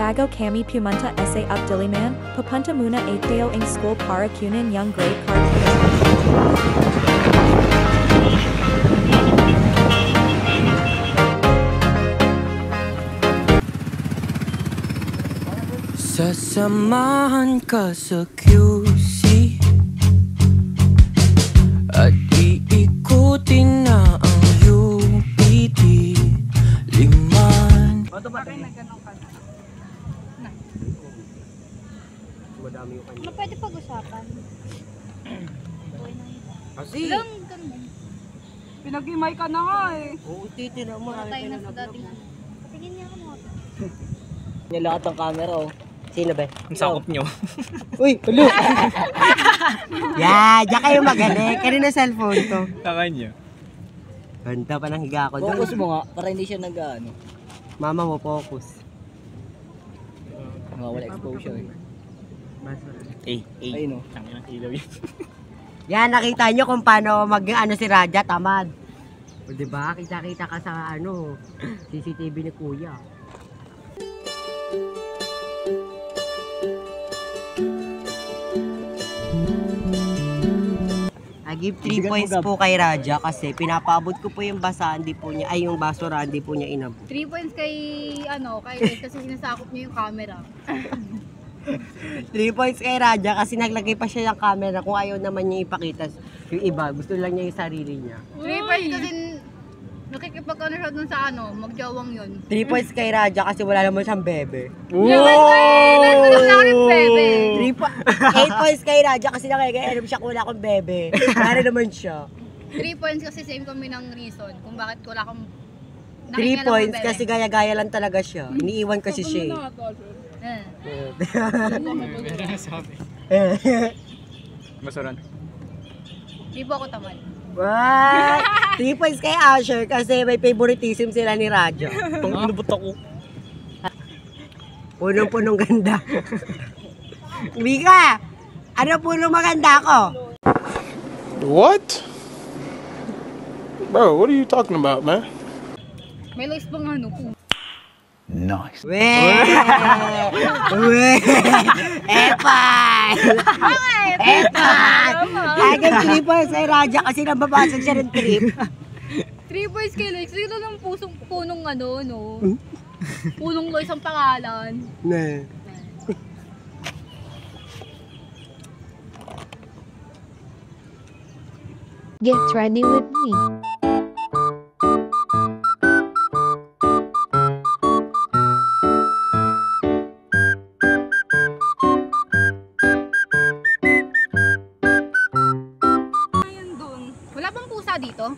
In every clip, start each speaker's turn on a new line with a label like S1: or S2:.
S1: bago kami pumunta sa Diliman, papunta muna Deo ang school para kunin yung grade card.
S2: Sasamahan ka sa QC at iikutin na ang UPT Liman.
S3: Bakit na ganun ka na?
S4: Madami yung kanya.
S3: Ano pwede pag-usapan?
S4: Kasi,
S3: Lang, ganun.
S5: Pinag-imay ka na nga eh.
S4: oo, titi na mo.
S3: Patay na sa dating ano. Patingin niya ako mo.
S4: Niya lahat ng camera, oh. Sino ba?
S6: Ang sakop nyo.
S4: Uy, tulo! Yeah, diyan kayo magaling. Kanina cellphone to.
S6: Sa kanya.
S4: Ganda pa ng higa ko doon.
S7: Focus mo nga, para hindi siya nag-ano.
S4: Mama mo, focus.
S7: Wala exposure. Ayun o.
S6: Tangin ang ilaw yun.
S4: Yan, nakita nyo kung paano mag-ano si Raja, tamad. O diba, kita-kita ka sa ano, CCTV ni Kuya. I give 3 points po kay Raja kasi pinapaabot ko po yung basa, hindi po niya, ay yung basura, hindi po niya inabot.
S3: 3 points kay, ano, kay Liz kasi sinasakop niya yung camera.
S4: 3 points kay Raja kasi naglagay pa siya ng camera kung ayaw naman niya ipakita yung iba, gusto lang niya yung sarili niya.
S3: 3 points kasi nakikipag-ano siya dun sa ano, magjawang yun.
S4: 3 points kay Raja kasi wala naman siyang bebe.
S3: Wala rin bebe.
S4: 8 points kay Raja kasi nakikainom siya kung wala akong bebe. Para naman siya.
S3: 3 points kasi same kami ng reason kung bakit wala akong
S4: 3 points kasi gaya-gaya lang talaga siya. Iniiwan kasi siya.
S6: Basuran.
S3: Di po ako tamad.
S4: What? 3 points kay Asher kasi may favoritism sila ni Raja.
S6: Itong inubot ako.
S4: Punong-punong ganda. Mika! Ano punong maganda ko?
S8: What? Bro, what are you talking about, man?
S3: May lois bang ano po?
S8: Nice.
S4: Weh! Weh! Epay! Epay! Agad 3 points kay Raja kasi nababasag siya ng trip.
S3: 3 points kay Lois. Sino ng punong ano, no? Punong Lois ang pangalan.
S4: Ne.
S9: Get ready with me.
S3: Wala bang pusa dito?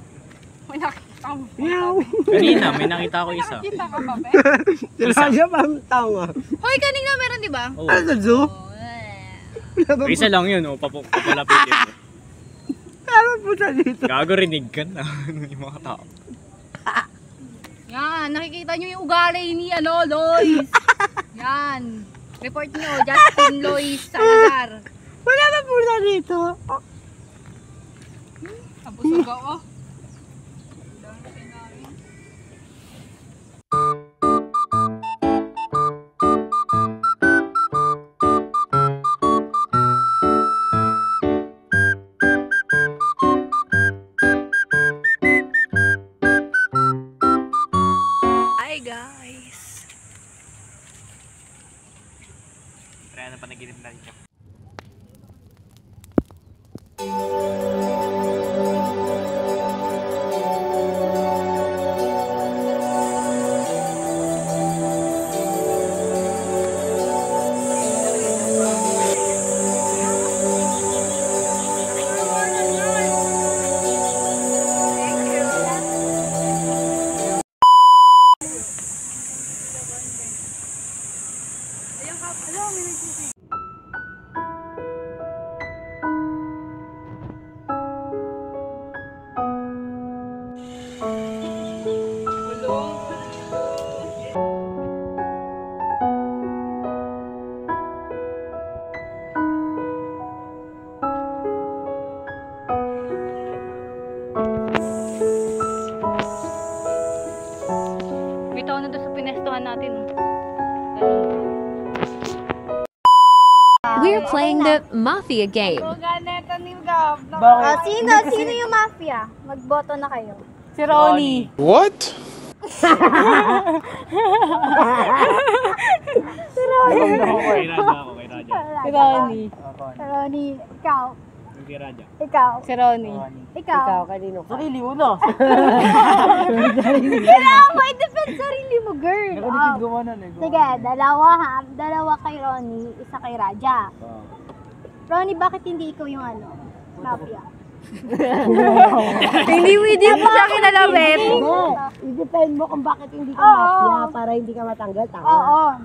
S5: May nakita mo.
S4: Meow!
S6: Kanina, may nakita ko isa.
S5: Kita ka ba, be?
S4: Si Raja pa ang tanga.
S3: Hoy, kanina meron, di ba?
S6: Oh.
S4: Ano sa zoo?
S6: Isa lang yun, oh. Papalapitin mo.
S4: Ano po sa dito?
S6: Gago, rinig ka na. Yung mga tao.
S3: Yan, nakikita nyo yung ugali ni ano, Lois. Yan. Report nyo, Justin Lois Salazar.
S4: Wala ba po sa dito?
S5: Abusog ako.
S2: Hi guys!
S6: Kaya na panaginip na rin siya.
S3: Bitaw na doon sa pinestuhan natin. Oh.
S9: We're playing the Mafia game.
S10: Sino yung mafia? Magboto na kayo.
S3: Si Ronnie.
S8: What?
S6: Kay Raja ako, kay Raja.
S3: Si Ronnie.
S10: Ronnie, ikaw.
S6: Yung kay Raja.
S10: Ikaw.
S3: Si Ronnie.
S10: Ikaw.
S4: Ikaw, kanino ka? Sarili mo na.
S10: Kailangan mo i-defend sarili mo, girl. Sige, dalawa kay Ronnie, isa kay Raja. Ronnie, bakit hindi ikaw yung mafia?
S3: Hindi mo siya kinalabit.
S4: I-defend mo kung bakit hindi ka mafia para hindi ka matanggal. Tama.
S10: Oo.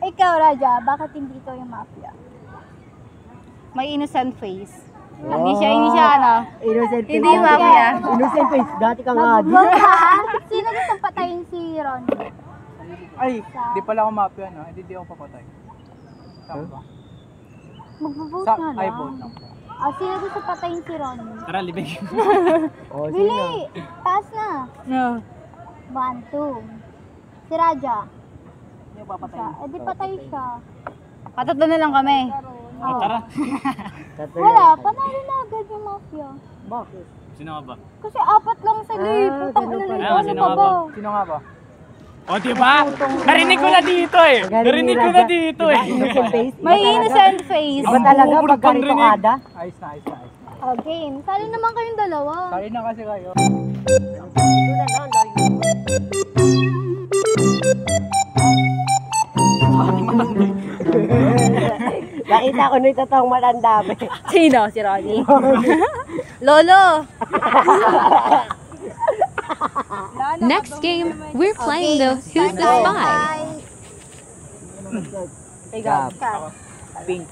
S10: Ikaw, Raja, bakit hindi ikaw yung mafia?
S3: May innocent face. Hindi siya
S4: Innocent face.
S3: Hindi mafia.
S4: Innocent face. Dati ka nga.
S10: Mag-vote ka. Sino gusto patayin si Ronnie?
S7: Ay, di pala ako mafia, no? Hindi di ako papatay. Tama ba?
S10: Mag-vote ka na.
S7: Ay, vote lang.
S10: Sino gusto patayin si Ronnie?
S6: Tara, libig.
S4: Oh, sino?
S10: Bili! Taas na.
S3: No.
S10: 1, 2. Si Raja.
S7: Hindi ako papatay.
S10: Di patay siya.
S3: Katatlo na lang kami.
S6: Tara.
S10: Wala, panalo na agad yung mafia.
S4: Bakit?
S6: Sino ka ba?
S10: Kasi 4 lang sila eh. Putang ina nila. Ano
S6: sino
S10: pa
S6: nga
S10: ba?
S6: ba?
S7: Sino nga ba?
S6: O, diba? Narinig ko na dito eh. Narinig ko na dito eh.
S4: Innocent face?
S3: May innocent face.
S4: Iba talaga pag ganito kada?
S7: Ayos na, ayos na, ayos na.
S10: Game. Sali naman kayong dalawa.
S7: Sorry na kasi kayo.
S4: Ito na lang. Nakita ko nung totoong matanda.
S3: Sino? Si Ronnie. Lolo!
S9: Next game, we're playing the Who's the Spy.
S3: Ikaw.
S7: Pink.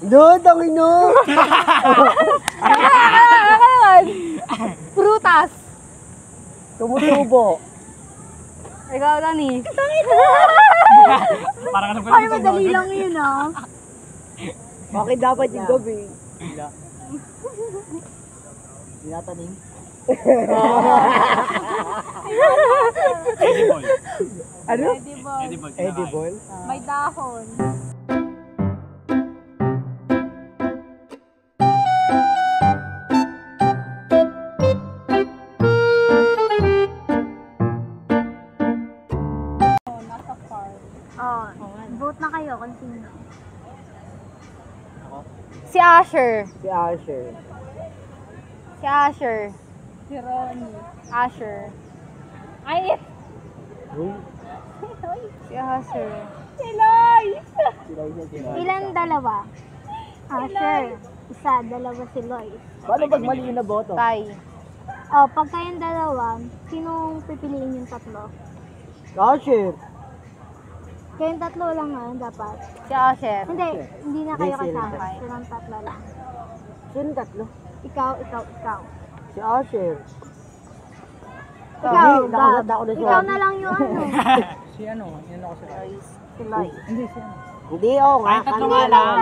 S4: Doon, tangino!
S3: Prutas.
S4: Tumutubo.
S3: Ikaw, Ronnie.
S6: Parang alam ko
S10: Ay, madali lang yun
S4: Bakit dapat yung gabi?
S7: Tinatanim.
S6: Edible.
S4: Ano?
S6: Edible.
S4: Edible?
S5: May dahon.
S10: Vote na kayo kung sino.
S3: Si Asher.
S4: Si Asher.
S3: Si Asher.
S5: Si Ronnie.
S3: Asher.
S10: Ay!
S4: Uy,
S3: Si Asher.
S10: Ilan dalawa? Asher. Isa, dalawa si Lois.
S4: paano pag mali yung naboto?
S3: Tay.
S10: Pag kayong dalawa, sinong pipiliin yung tatlo?
S4: Asher.
S10: Kayong tatlo lang dapat.
S3: Si Asher.
S10: Hindi na kayo
S4: Hindi sila.
S10: kasama. Silang tatlo lang.
S4: Sino tatlo?
S10: Ikaw.
S4: Si Asher.
S10: Ikaw,
S4: Hindi, nakakata ko na siya.
S10: Ikaw na lang yung
S7: Si ano? Yan ako si Lois.
S10: Si Lois.
S7: Hindi, si ano?
S4: Hindi, oo nga.
S6: Ay, tatlo nga lang.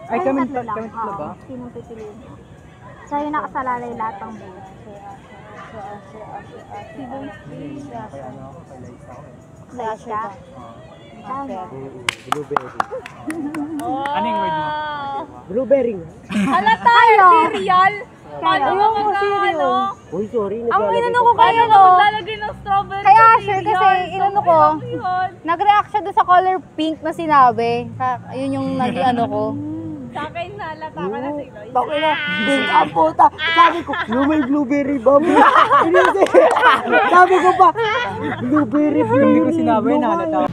S7: Ay, kami
S10: tatlo lang.
S7: tatlo ba?
S10: Sinong pipiliin mo? Sa'yo nakasalalay lahat ng buhay.
S7: Kaya ano ako, kay Liza ako eh.
S3: Si Asher.
S10: Tama.
S4: Blueberry.
S6: Anong word mo?
S4: Blueberry nga.
S3: Hala tayo! Cereal?
S10: Kayo.
S4: Uy, sorry.
S3: Ang inano ko kayo no?
S5: Lalagay ng strawberry.
S3: Kay Asher kasi inano ko, nag-react siya doon sa color pink na sinabi. Yun yung nag-ano ko.
S5: Sa akin nalata ka na si Lois.
S4: Bakit na? Big up puta. Sabi ko, yung may blueberry ba? Sabi ko pa, blueberry.
S7: Hindi ko sinabi, nahalata.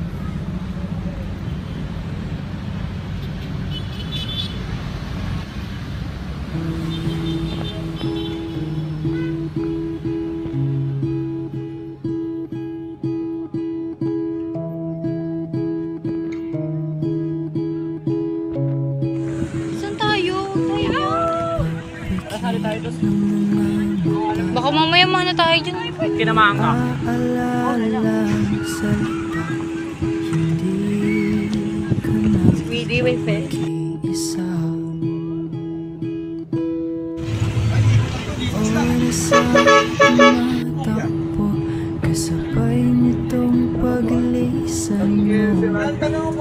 S3: Saan tayo? Baka mamaya mana tayo dyan.
S6: Kinamahan ka.
S3: Sweetie with it.
S2: Kasabay nitong paglisan mo.